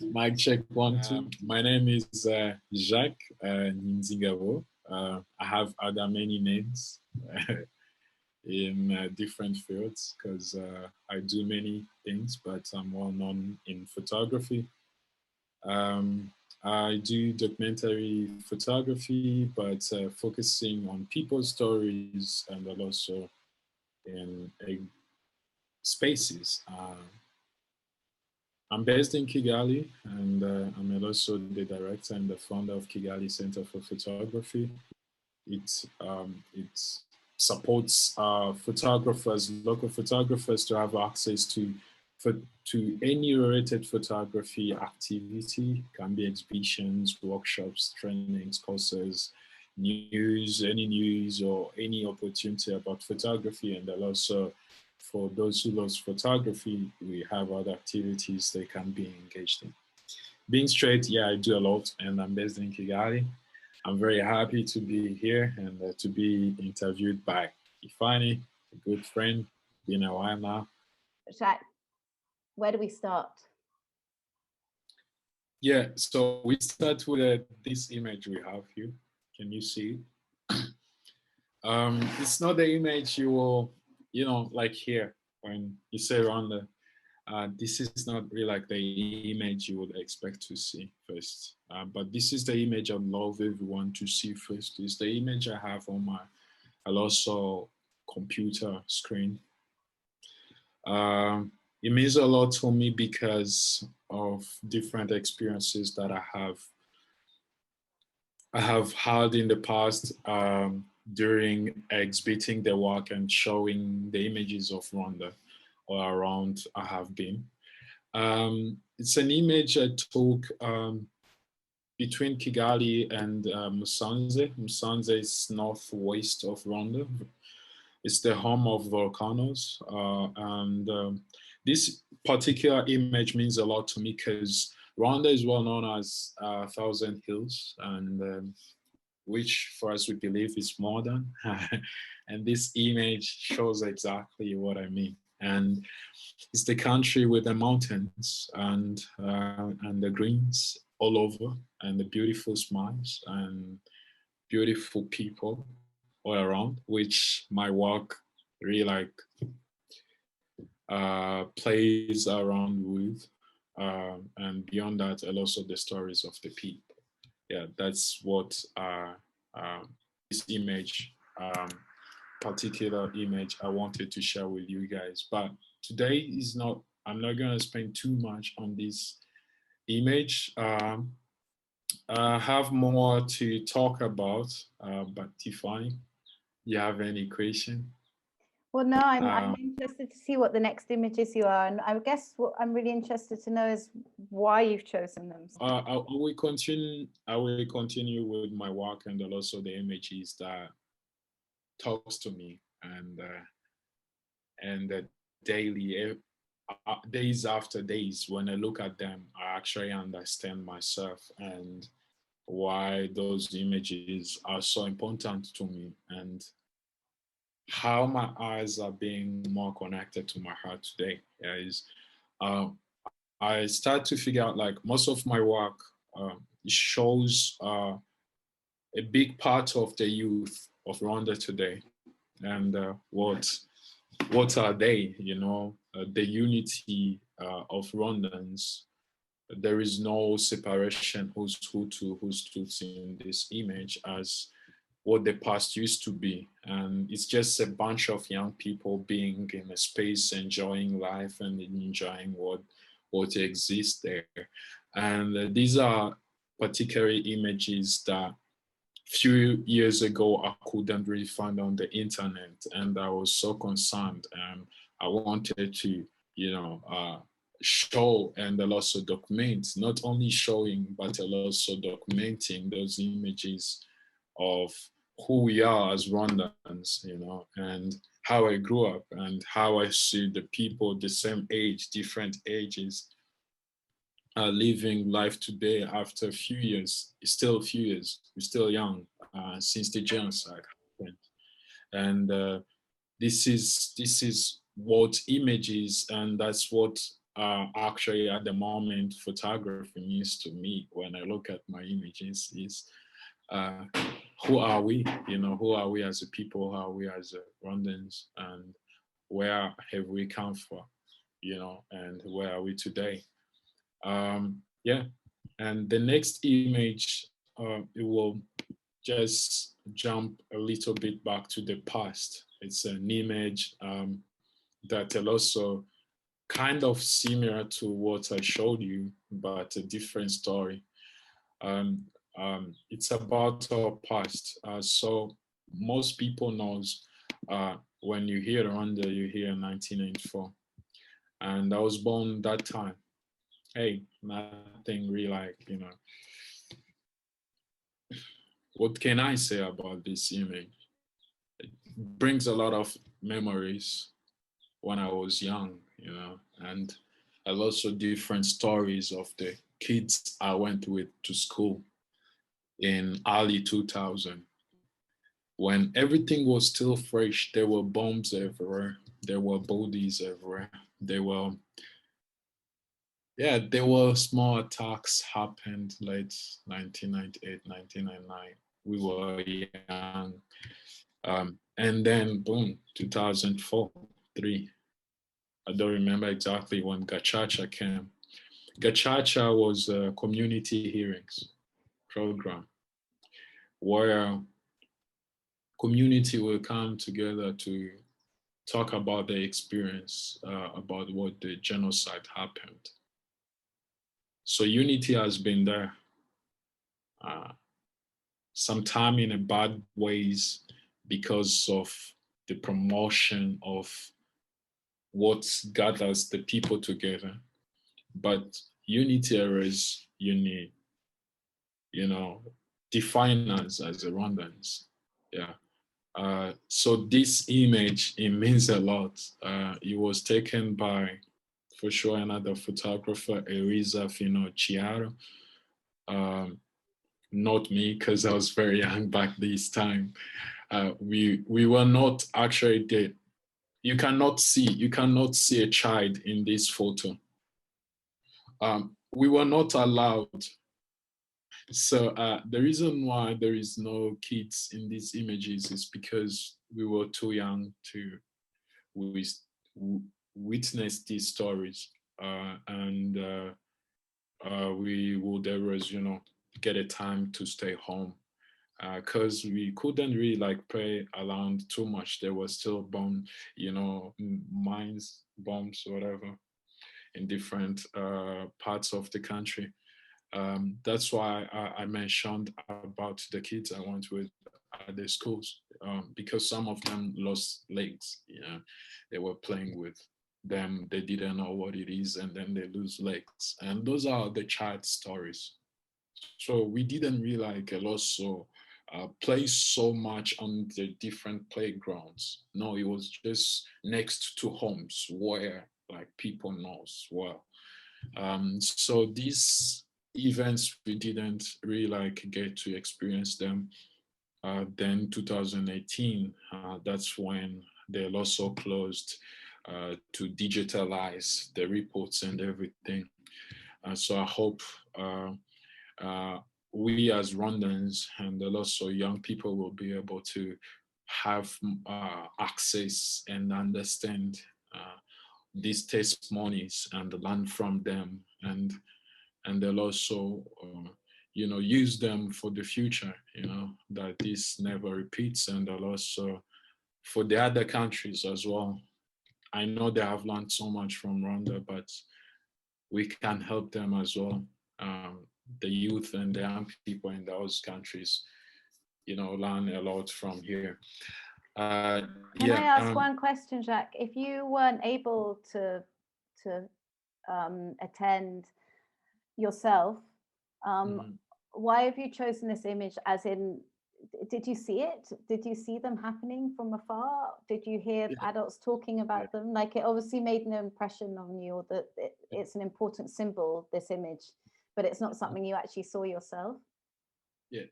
Mic check one, two. My name is Jacques Nkinzingabo. I have other many names in different fields because I do many things, but I'm well known in photography. Um, I do documentary photography, but focusing on people's stories and also in spaces. I'm based in Kigali, and I'm also the director and the founder of Kigali Center for Photography. It supports photographers, local photographers, to have access for, to any related photography activity. It can be exhibitions, workshops, trainings, courses, any news or any opportunity about photography, and then also for those who love photography, we have other activities they can be engaged in. Being straight, yeah, I do a lot, and I'm based in Kigali. I'm very happy to be here and to be interviewed by Tiffany, a good friend, been a while now. Jacques, where do we start? Yeah, so we start with this image we have here. Can you see it? It's not the image you will, like here when you say Rwanda. This is not really like the image you would expect to see first. But this is the image I'd love everyone to see first. It's the image I have on my also computer screen. It means a lot to me because of different experiences that I have had in the past during exhibiting the work and showing the images of Rwanda all around I have been. It's an image I took between Kigali and Musanze. Musanze is northwest of Rwanda. It's the home of volcanoes. This particular image means a lot to me because Rwanda is well known as Thousand Hills, and which for us we believe is modern. And this image shows exactly what I mean. And it's the country with the mountains and the greens all over, and the beautiful smiles and beautiful people all around, which my work really like plays around with. And beyond that, and also the stories of the people. Yeah, that's what this image, particular image, I wanted to share with you guys. But today is not, I'm not going to spend too much on this image. I have more to talk about, but Tiffany, you have any question? Well, no, I'm interested to see what the next images you are. And I guess what I'm really interested to know is why you've chosen them. I will continue with my work and also the images that talks to me, and daily, days after days, when I look at them, I actually understand myself and why those images are so important to me, and how my eyes are being more connected to my heart today. I start to figure out like most of my work shows a big part of the youth of Rwanda today, and what are they? The unity of Rwandans. There is no separation who's Hutu, who's Tutsi in this image as what the past used to be. And it's just a bunch of young people being in a space, enjoying life and enjoying what exists there. And these are particular images that few years ago I couldn't really find on the internet, and I was so concerned, and I wanted to show and also document, not only showing but also documenting those images of who we are as Rwandans, and how I grew up and how I see the people the same age, different ages, living life today after a few years, still a few years, we're still young since the genocide happened. And this is what images, and that's what actually at the moment photography means to me when I look at my images is uh, who are we? Who are we as a people? Who are we as Rwandans? And where have we come from? And where are we today? Yeah. And the next image, it will just jump a little bit back to the past. It's an image that will also kind of similar to what I showed you, but a different story. Um, it's about our past. So most people knows when you hear Rwanda, you hear 1994, and I was born that time. Hey, nothing really what can I say about this image? It brings a lot of memories when I was young, and a lot of different stories of the kids I went with to school in early 2000. When everything was still fresh, there were bombs everywhere. There were bodies everywhere. There were small attacks happened late 1998, 1999. We were young. And then boom, 2004, 3. I don't remember exactly when Gachacha came. Gachacha was a community hearings program where community will come together to talk about their experience about what the genocide happened. So unity has been there. Sometime in a bad ways because of the promotion of what gathers the people together. But unity is unique, define us as Rwandans. Yeah. So this image, it means a lot. It was taken by, for sure, another photographer, Eliza Fino Chiaro. Not me, because I was very young back this time. We were not actually there. You cannot see a child in this photo. We were not allowed. So the reason why there is no kids in these images is because we were too young to witness these stories, and we would always, get a time to stay home because we couldn't really play around too much. There was still bomb, mines, bombs, whatever, in different parts of the country. That's why I mentioned about the kids I went with at the schools, because some of them lost legs. They were playing with them, they didn't know what it is, and then they lose legs. And those are the child stories. So we didn't really also play so much on the different playgrounds. No, it was just next to homes where people knows well. So these events we didn't really get to experience them. Then 2018, that's when they also closed to digitalize the reports and everything. So I hope we as Rwandans and also young people will be able to have access and understand these testimonies and learn from them, and they'll also use them for the future, that this never repeats, and they'll also for the other countries as well. I know they have learned so much from Rwanda, but we can help them as well. The youth and the young people in those countries, learn a lot from here. Can I ask one question, Jacques? If you weren't able to attend yourself, why have you chosen this image? As in, did you see it? Did you see them happening from afar? Did you hear adults talking about them? It obviously made an impression on you, that it's an important symbol, this image, but it's not something you actually saw yourself. Yeah,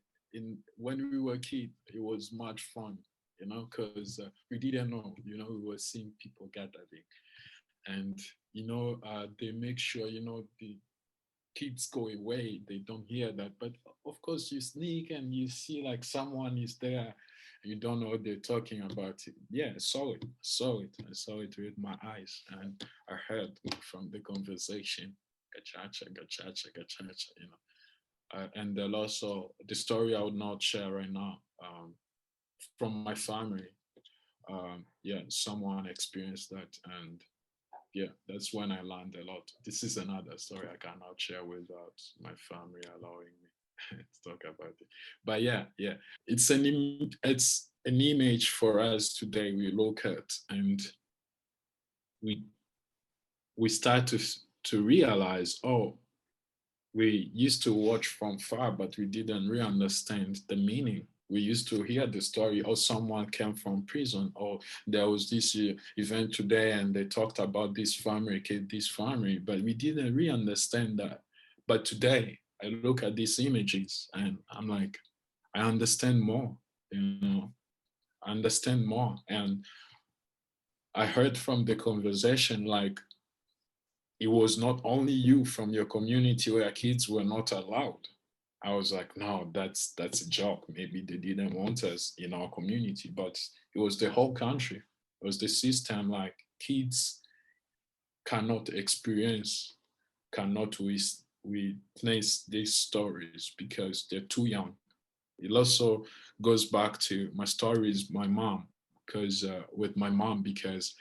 when we were kids, it was much fun, because we didn't know, we were seeing people gathering. and they make sure the kids go away, they don't hear that. But of course you sneak and you see like someone is there, you don't know what they're talking about. Yeah, I saw it, I saw it with my eyes, and I heard from the conversation, gachacha, gachacha, gachacha, and then also the story I would not share right now, from my family. Yeah, someone experienced that, and yeah, that's when I learned a lot. This is another story I cannot share without my family allowing me to talk about it. But yeah, it's an image for us today. We look at, and we we start to realize, oh, we used to watch from far, but we didn't really understand the meaning. We used to hear the story, or someone came from prison, or there was this event today and they talked about this family, this family, but we didn't really understand that. But today, I look at these images and I'm like, I understand more, I understand more. And I heard from the conversation, like, it was not only you from your community where kids were not allowed. I was like, no, that's a joke. Maybe they didn't want us in our community, but it was the whole country. It was the system. Like, kids cannot experience, cannot witness these stories because they're too young. It also goes back to my stories, my mom, because with my mom, because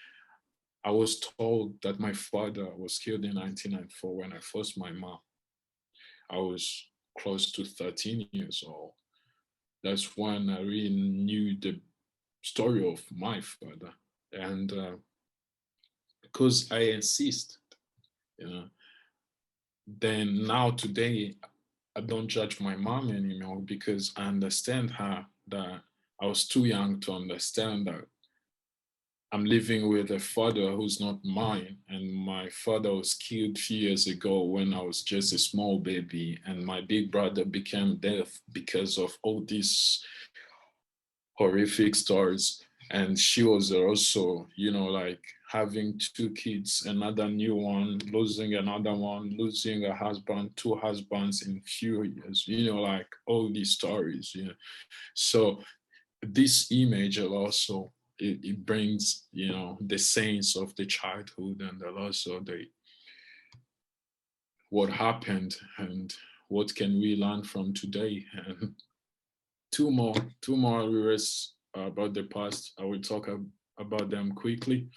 I was told that my father was killed in 1994 when I first my mom. I was close to 13 years old. That's when I really knew the story of my father. And because I insist, you know, then now today, I don't judge my mom anymore because I understand her, that I was too young to understand that I'm living with a father who's not mine, and my father was killed a few years ago when I was just a small baby, and my big brother became deaf because of all these horrific stories. And she was also, like having two kids, another new one, losing another one, losing a husband, two husbands in few years, like all these stories. So this image also, it brings the sense of the childhood, and also the what happened and what can we learn from today. And two more lyrics about the past. I will talk about them quickly.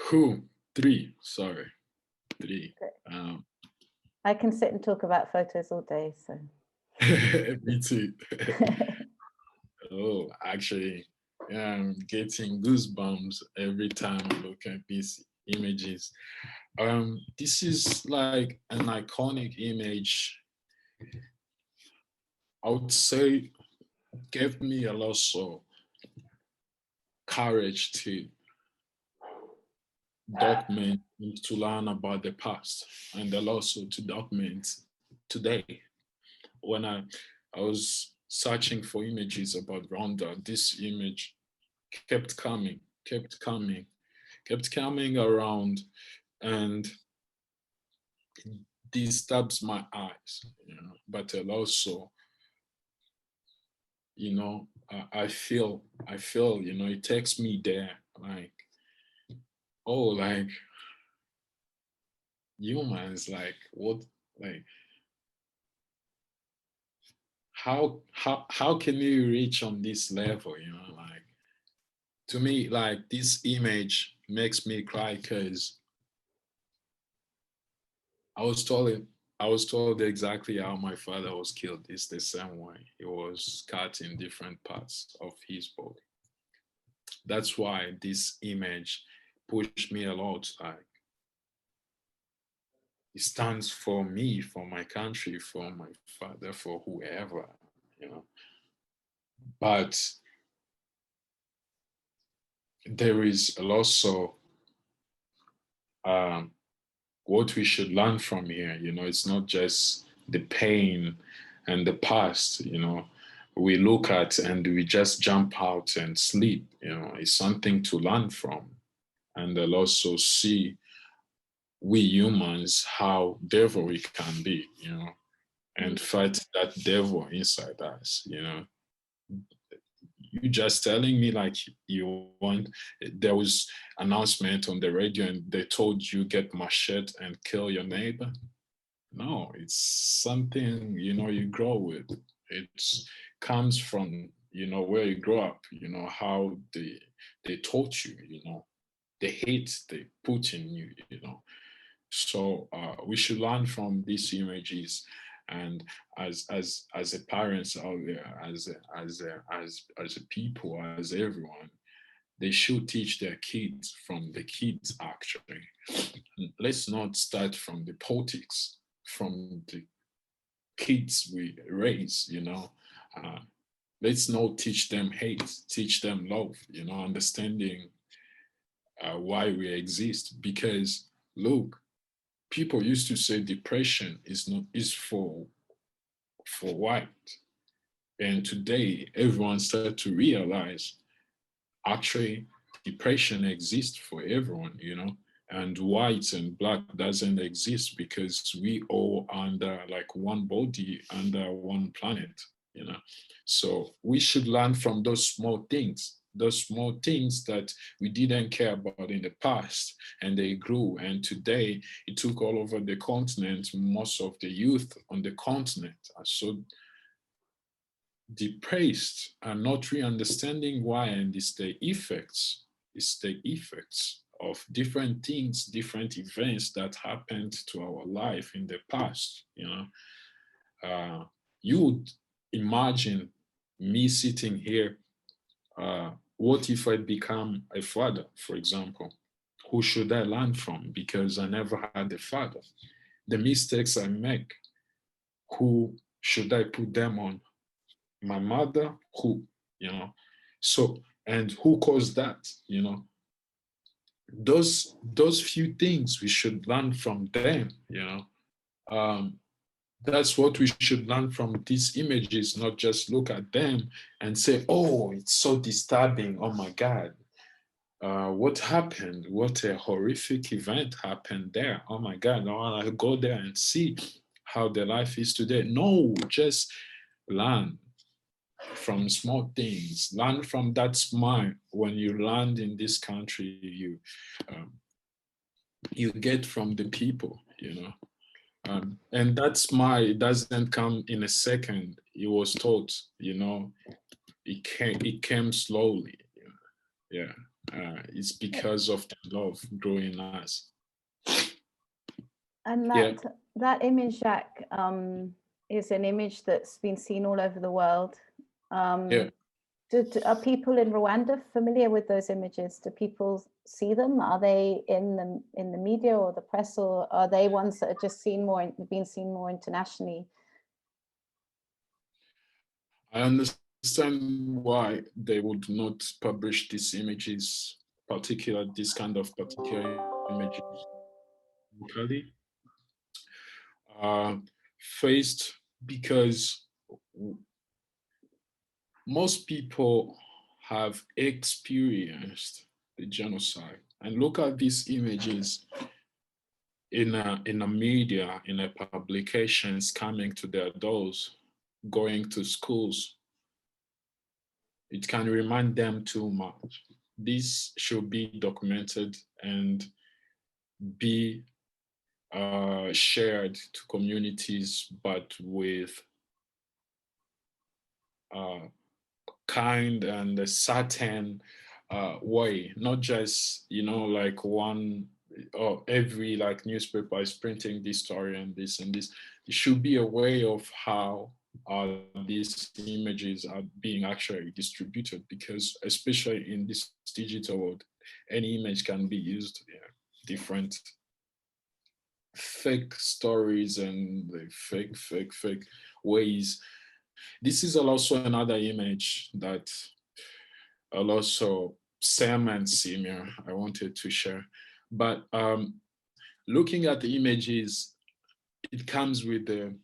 Who three sorry three I can sit and talk about photos all day, so me too. Oh, actually, I'm getting goosebumps every time I look at these images. This is like an iconic image. I would say gave me a lot of courage to document, to learn about the past, and also to document today. When I was searching for images about Rwanda, this image kept coming, kept coming, kept coming around, and it disturbs my eyes, but also, I feel, it takes me there, like, oh, like humans, like what, like how can you reach on this level, like, to me, like, this image makes me cry because I was told it. I was told exactly how my father was killed. It's the same way. He was cut in different parts of his body. That's why this image pushed me a lot. Like, it stands for me, for my country, for my father, for whoever, you know. But there is also what we should learn from here. It's not just the pain and the past. We look at and we just jump out and sleep. It's something to learn from. and they'll also see we humans how devil we can be, and fight that devil inside us, You just telling me like you want, there was announcement on the radio and they told you get machete and kill your neighbor. No, it's something, you grow with. It comes from, where you grow up, how they taught you, the hate they put in you, So we should learn from these images, and as a parents out there, as a people, as everyone, they should teach their kids from the kids actually. Let's not start from the politics, from the kids we raise, let's not teach them hate, teach them love, understanding why we exist. Because look, people used to say depression is for white, and today everyone started to realize actually depression exists for everyone, and white and black doesn't exist, because we all under like one body, under one planet, So we should learn from those small things that we didn't care about in the past, and they grew, and today it took all over the continent. Most of the youth on the continent are so depressed and not really understanding why, and it's the effects of different things, different events that happened to our life in the past. You would imagine me sitting here, what if I become a father, for example? Who should I learn from? Because I never had a father. The mistakes I make, who should I put them on? My mother? Who? So, and who caused that? Those few things we should learn from them. That's what we should learn from these images, not just look at them and say, oh, it's so disturbing, oh my God, what happened? What a horrific event happened there. Oh my God, I want to go there and see how the life is today. No, just learn from small things. Learn from that smile. When you land in this country, you get from the people, and that smile, it doesn't come in a second. It was taught, it came slowly. Yeah. It's because of the love growing us. And that image, Jacques, is an image that's been seen all over the world. Yeah. Are people in Rwanda familiar with those images? Do people see them? Are they in the media or the press, or are they ones that are just been seen more internationally? I understand why they would not publish these images, this kind of particular images locally. First, because most people have experienced the genocide, and look at these images in a media, in a publications, coming to their doors, going to schools. It can remind them too much. This should be documented and be shared to communities, but with kind and a certain way, not just, like one or every like newspaper is printing this story and this and this. It should be a way of how these images are being actually distributed, because especially in this digital world, any image can be used. Different fake stories and the fake ways. This is also another image that also Sam and Simir I wanted to share. But looking at the images, it comes with the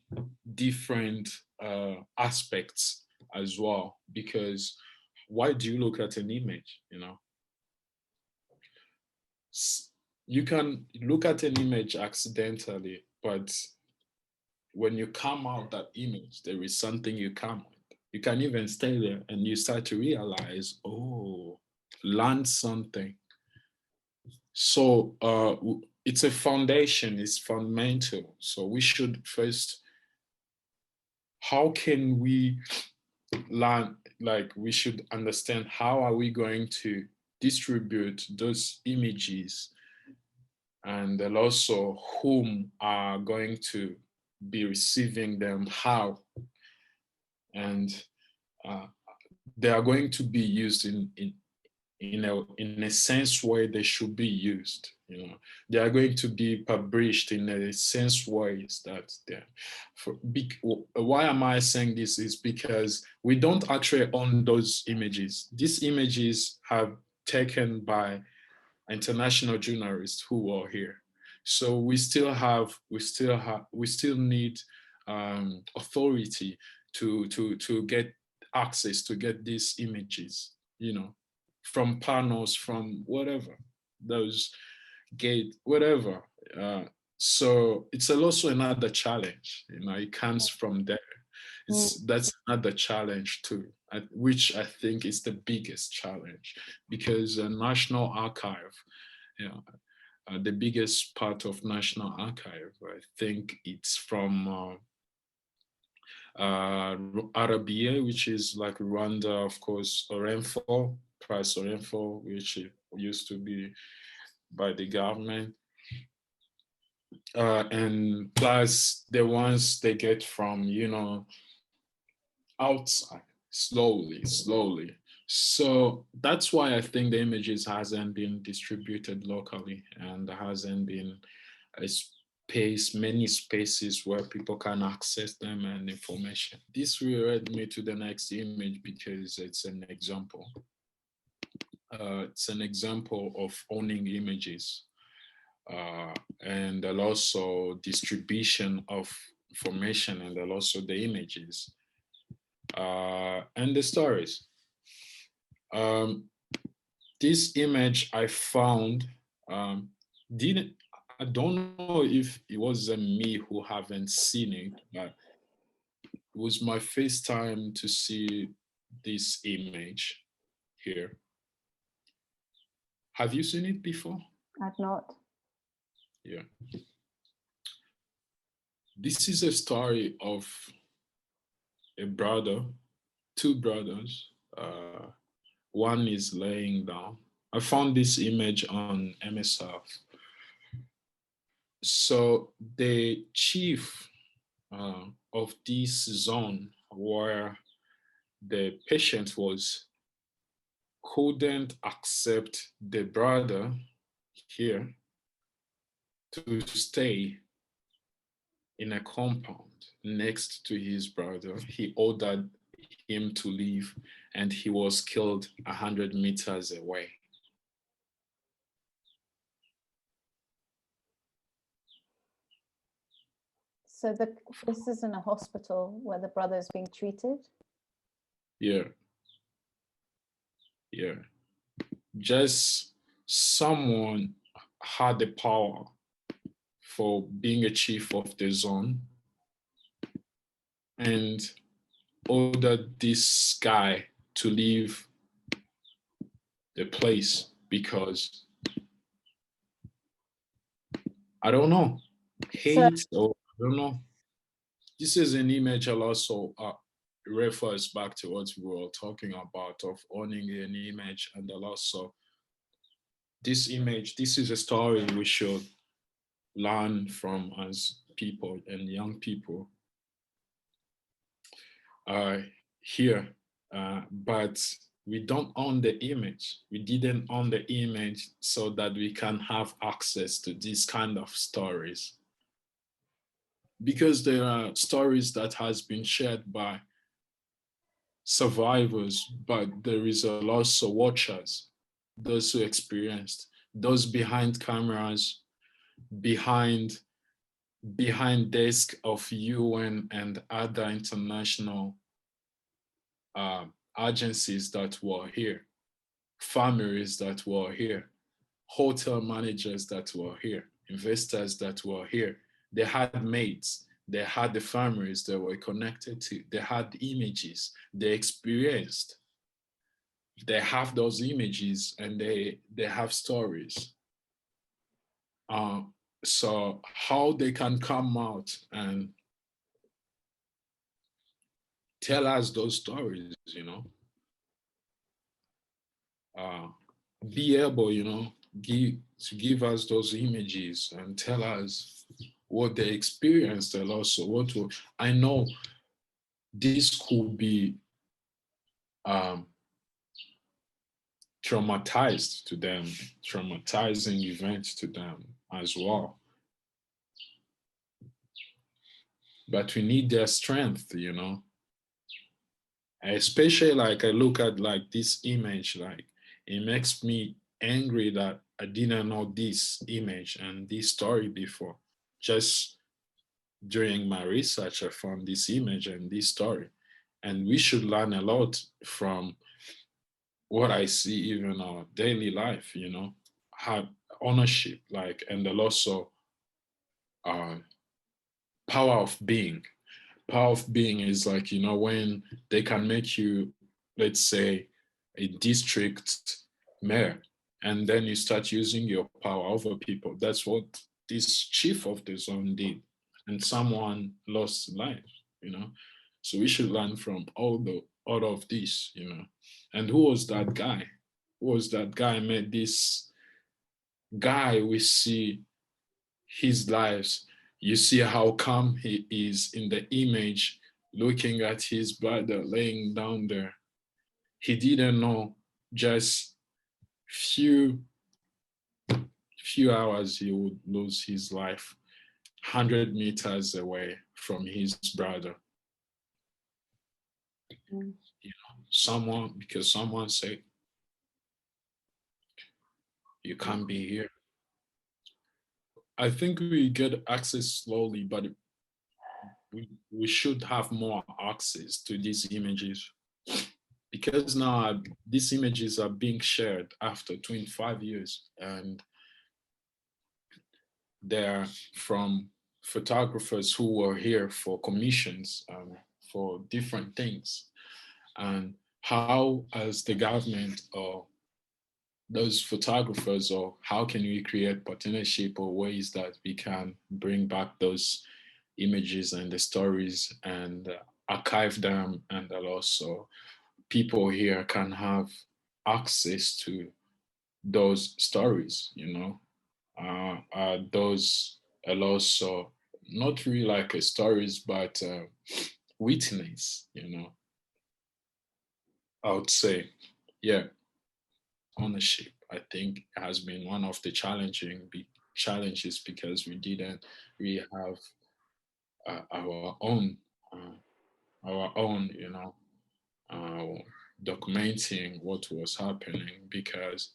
different aspects as well. Because why do you look at an image? You can look at an image accidentally, but when you come out that image, there is something you come with. You can even stay there and you start to realize, oh, learn something. So it's a foundation, it's fundamental. So we should first, how can we learn, like we should understand how are we going to distribute those images, and then also whom are going to be receiving them, how, and they are going to be used in a sense where they should be used. They are going to be published in a sense ways that they're. Why am I saying this? Is because we don't actually own those images. These images have taken by international journalists who are here. So we still need authority to get access, to get these images, from panels, from whatever, those gate, whatever. So it's also another challenge, it comes from there. That's another challenge too, which I think is the biggest challenge, because a National Archive, the biggest part of National Archive, I think it's from RBA, which is like Rwanda, of course, Orenfo, Price Orenfo, which used to be by the government. And plus the ones they get from, outside, slowly. So that's why I think the images hasn't been distributed locally, and there hasn't been many spaces where people can access them and information. This will lead me to the next image because it's an example. It's an example of owning images, and also distribution of information, and also the images and the stories. This image I found, I don't know if it was me who haven't seen it, but it was my first time to see this image here. Have you seen it before? I've not. Yeah. This is a story of a brother, two brothers. One is laying down. I found this image on MSF. So the chief of this zone where the patient was couldn't accept the brother here to stay in a compound next to his brother. He ordered him to leave, and he was killed 100 meters away. So this is in a hospital where the brother is being treated? Yeah. Just someone had the power for being a chief of the zone and ordered this guy to leave the place because, I don't know, hate, or I don't know. This is an image that also refers back to what we were talking about of owning an image, and also this image, this is a story we should learn from as people and young people here, but we don't own the image. We didn't own the image so that we can have access to these kind of stories. Because there are stories that has been shared by survivors, but there is also watchers, those who experienced, those behind cameras, behind desk of UN and other international agencies that were here, families that were here, hotel managers that were here, investors that were here. They had mates, they had the families they were connected to, they had images, they experienced, they have those images, and they have stories. Uh, so how they can come out and tell us those stories, uh, be able, give us those images and tell us what they experienced, and also I know this could be um, traumatized to them, traumatizing events to them as well. But we need their strength, Especially like I look at like this image, like it makes me angry that I didn't know this image and this story before. Just during my research, I found this image and this story. And we should learn a lot from what I see even in our daily life, have ownership, like, and also uh, power of being. Power of being is like, when they can make you, let's say, a district mayor, and then you start using your power over people. That's what this chief of the zone did. And someone lost life, So we should learn from all of this, And who was that guy? Who was that guy made this guy we see his lives. You see how calm he is in the image, looking at his brother laying down there. He didn't know just few hours he would lose his life 100 meters away from his brother. Mm. Because someone said, you can't be here. I think we get access slowly, but we should have more access to these images, because now these images are being shared after 25 years, and they're from photographers who were here for commissions, for different things. And how, as the government or those photographers, or how can we create partnership or ways that we can bring back those images and the stories and archive them, and also people here can have access to those stories, those also not really like stories, but witness, I would say, yeah, ownership. I think has been one of the challenging big challenges, because we didn't really have our own, uh, documenting what was happening, because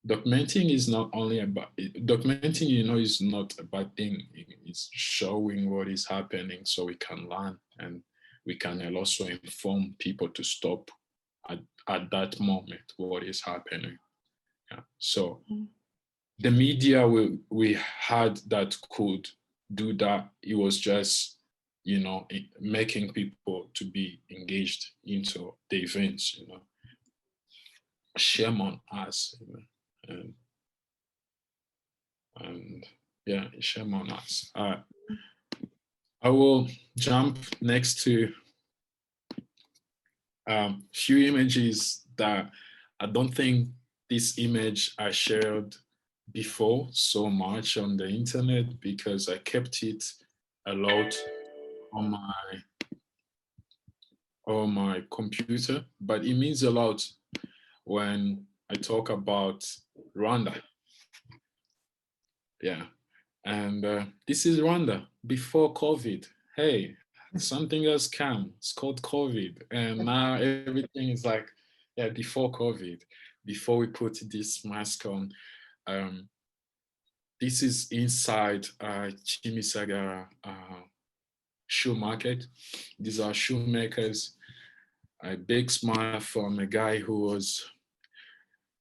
documenting is not only about documenting, is not a bad thing. It's showing what is happening so we can learn, and we can also inform people to stop at that moment what is happening. Yeah. So the media we had that could do that, it was just, making people to be engaged into the events, shame on us, and and yeah, shame on us. I will jump next to few images that I don't think this image I shared before so much on the internet, because I kept it a lot on my computer, but it means a lot when I talk about Rwanda. Yeah. And this is Rwanda before COVID. Hey, something else came. It's called COVID. And now everything is like, yeah, before COVID, before we put this mask on. Um, this is inside Chimisaga shoe market. These are shoemakers. A big smile from a guy who was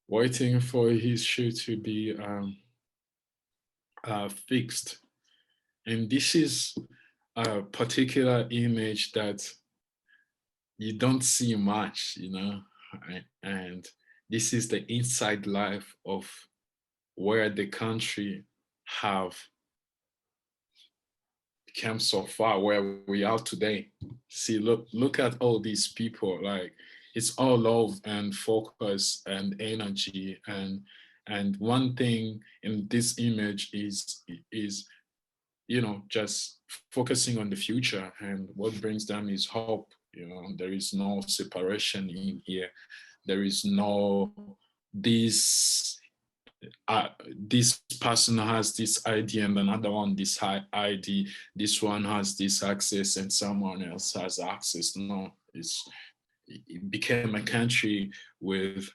waiting for his shoe to be fixed. And this is a particular image that you don't see much, you know, and this is the inside life of where the country have become so far where we are today. See, look at all these people. Like, it's all love and focus and energy, and one thing in this image is you know, just focusing on the future, and what brings them is hope. You know, there is no separation in here. There is no this this person has this ID and another one this ID. This one has this access and someone else has access. No, it became a country with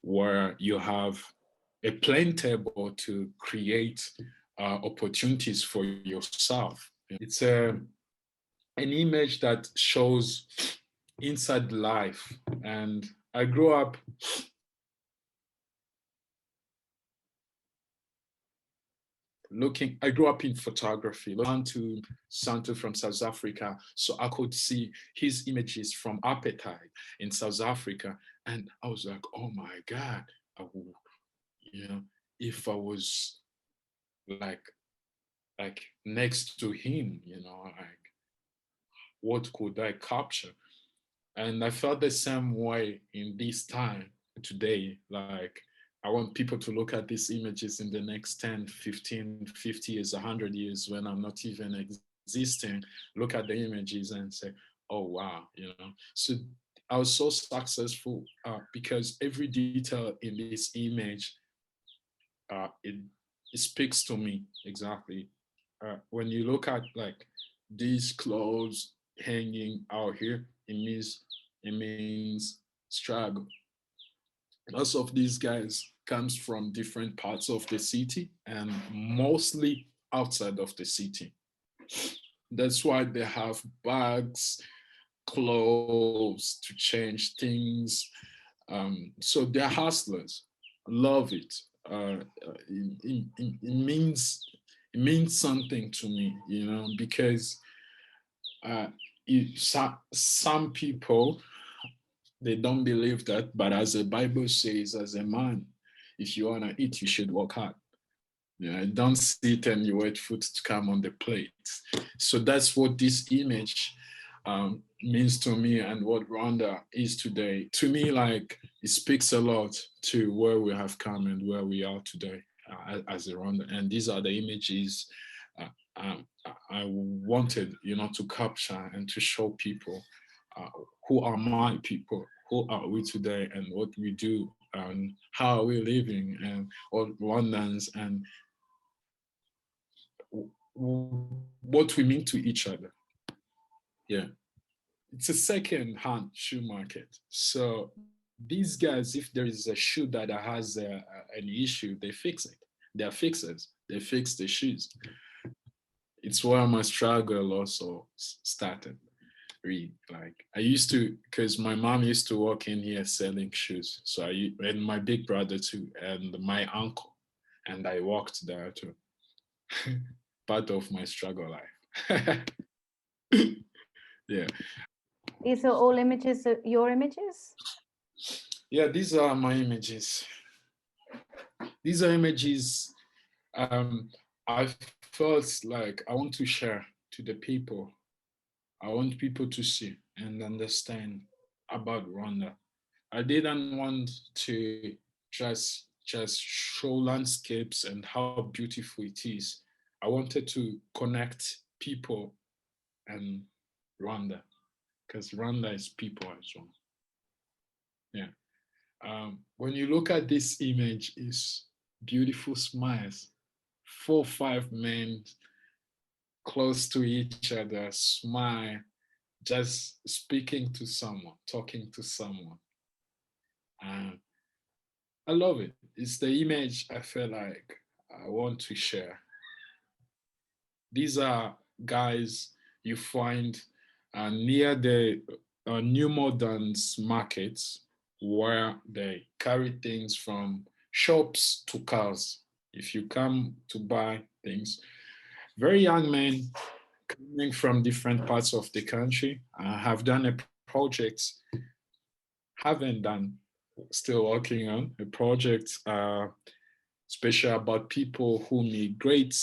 where you have a plain table to create opportunities for yourself. It's an image that shows inside life. And I grew up in photography, looking to Santo from South Africa. So I could see his images from apartheid in South Africa. And I was like, oh my God, you know, if I was like next to him, you know, like what could I capture? And I felt the same way in this time today. Like, I want people to look at these images in the next 10, 15, 50 years, 100 years, when I'm not even existing, look at the images and say, oh, wow, you know. So I was so successful because every detail in this image, it speaks to me exactly. When you look at like these clothes hanging out here, it means struggle. Lots of these guys comes from different parts of the city and mostly outside of the city. That's why they have bags, clothes to change things. So they're hustlers. Love it. It means something to me, you know, because some people, they don't believe that, but as the Bible says, as a man, if you want to eat, you should work hard. Yeah, don't sit and you wait food to come on the plate. So that's what this image means to me, and what Rwanda is today. To me, like, it speaks a lot to where we have come and where we are today as a Rwanda. And these are the images I wanted, you know, to capture and to show people who are my people, who are we today, and what we do, and how are we living, and what Rwandans, and what we mean to each other. Yeah, it's a second-hand shoe market. So these guys, if there is a shoe that has an issue, they fix it. They're fixers. They fix the shoes. It's where my struggle also started. Like, I used to, because my mom used to walk in here selling shoes. So and my big brother too, and my uncle, and I walked there too. Part of my struggle life. Yeah. These are all images, your images? Yeah, these are my images. These are images I felt like I want to share to the people. I want people to see and understand about Rwanda. I didn't want to just show landscapes and how beautiful it is. I wanted to connect people and Rwanda, because Rwanda is people as well. Yeah. When you look at this image, is beautiful smiles, 4 5 men close to each other, smile, just speaking to someone, talking to someone. I love it. It's the image I feel like I want to share. These are guys you find near the New Moderns markets, where they carry things from shops to cars. If you come to buy things, very young men coming from different parts of the country. I have done a project, haven't done, still working on a project, especially about people who migrate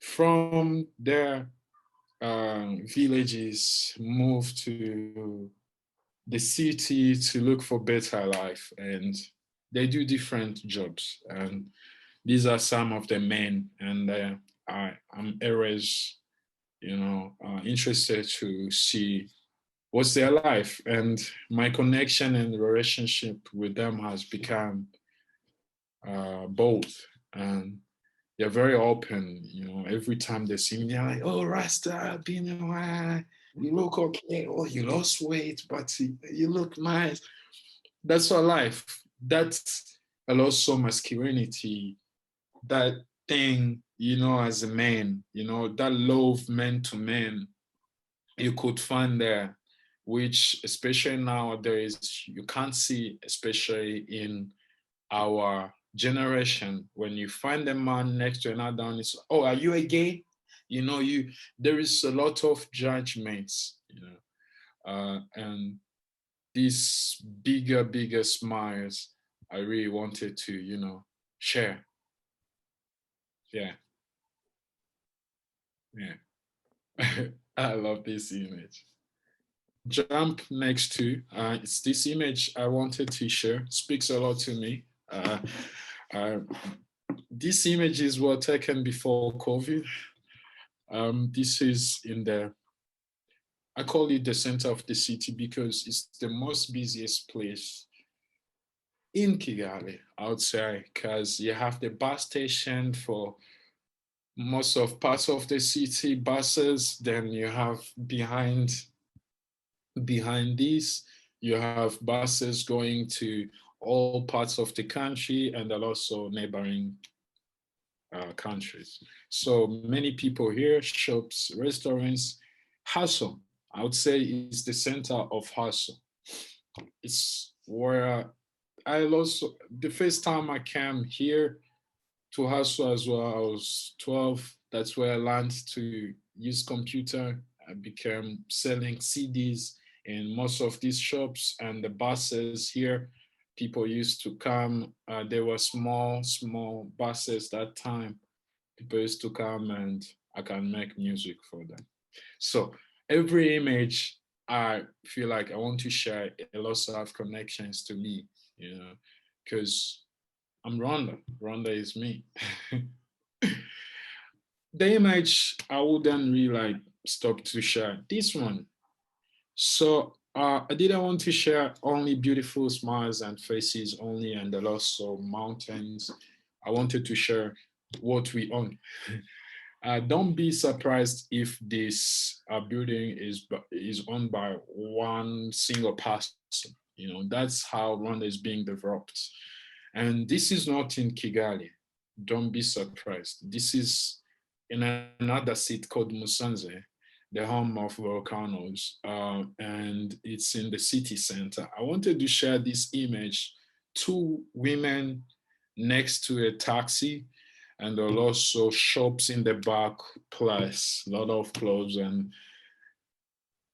from their villages, move to the city to look for better life, and they do different jobs. And these are some of the men, and I'm always, interested to see what's their life, and my connection and relationship with them has become both, and they're very open. Every time they see me, they're like, "Oh, Rasta, been a while. You look okay. Oh, you lost weight, but you look nice." That's our life. That's also masculinity. That thing, as a man, that love man to man, you could find there, which especially nowadays you can't see, especially in our generation. When you find a man next to another one, it's, "Oh, are you a gay?" There is a lot of judgments, and these bigger smiles I really wanted to, share. Yeah, yeah. I love this image. Jump next to, it's this image I wanted to share. Speaks a lot to me. Uh, these images were taken before COVID. This is I call it the center of the city because it's the most busiest place in Kigali, I would say, because you have the bus station for most of parts of the city, buses. Then you have behind this, you have buses going to all parts of the country and also neighboring countries. So many people here, shops, restaurants, hustle. I would say it's the center of hustle. It's where the first time I came here to hustle as well, I was 12. That's where I learned to use computer. I became selling CDs in most of these shops and the buses here. People used to come. There were small buses that time. People used to come and I can make music for them. So every image I feel like I want to share, it also have connections to me, because I'm Rwanda. Rwanda is me. The image I wouldn't really like stop to share this one. So I didn't want to share only beautiful smiles and faces only, and also mountains. I wanted to share what we own. Don't be surprised if this building is owned by one single person. That's how Rwanda is being developed. And this is not in Kigali. Don't be surprised. This is in another city called Musanze, the home of volcanoes, and it's in the city center. I wanted to share this image: two women next to a taxi, and there are also shops in the back, plus a lot of clothes, and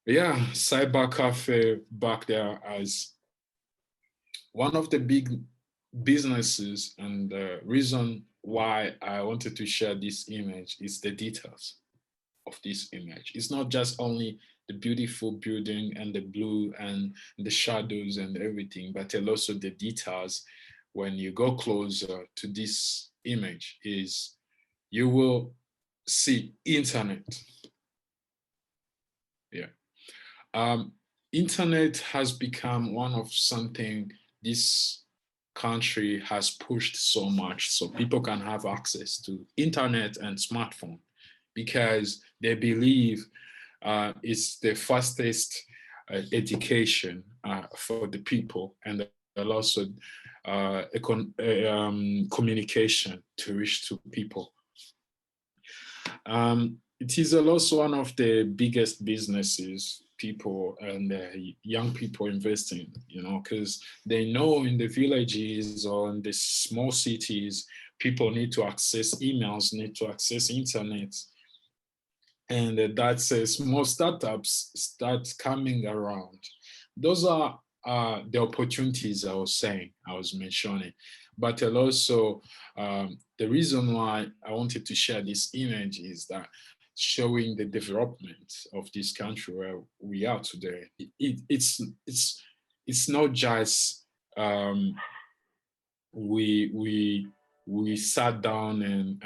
yeah, cyber cafe back there as one of the big businesses. And the reason why I wanted to share this image is the details of this image. It's not just only the beautiful building and the blue and the shadows and everything, but also the details. When you go closer to this image, is you will see internet. Yeah. Internet has become one of something this country has pushed so much, so people can have access to internet and smartphone, because they believe it's the fastest education for the people, and also communication to reach to people. It is also one of the biggest businesses people and young people investing, you know, because they know in the villages or in the small cities, people need to access emails, need to access internet. And that's small startups start coming around. Those are the opportunities I was mentioning. But also, the reason why I wanted to share this image is that showing the development of this country where we are today. It's not just we sat down and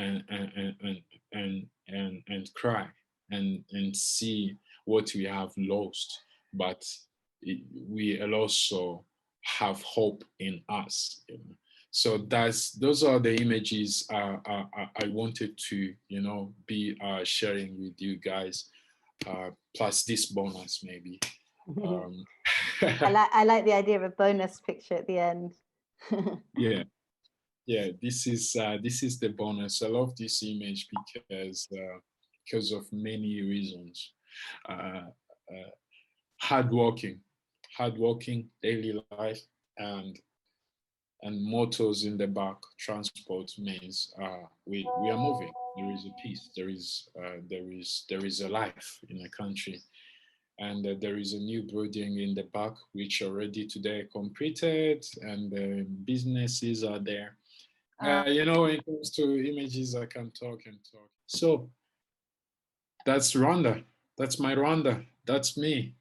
cry and see what we have lost, but we also have hope in us. You know? So those are the images I wanted to, you know, be sharing with you guys. Plus this bonus maybe. I like the idea of a bonus picture at the end. Yeah, this is the bonus. I love this image because of many reasons. Uh, uh, hardworking, daily life, and motors in the back. Transport means we are moving. There is a peace. There is a life in a country, and there is a new building in the back which already today completed, and businesses are there. You know, when it comes to images, I can talk and talk. So that's Rwanda. That's my Rwanda. That's me.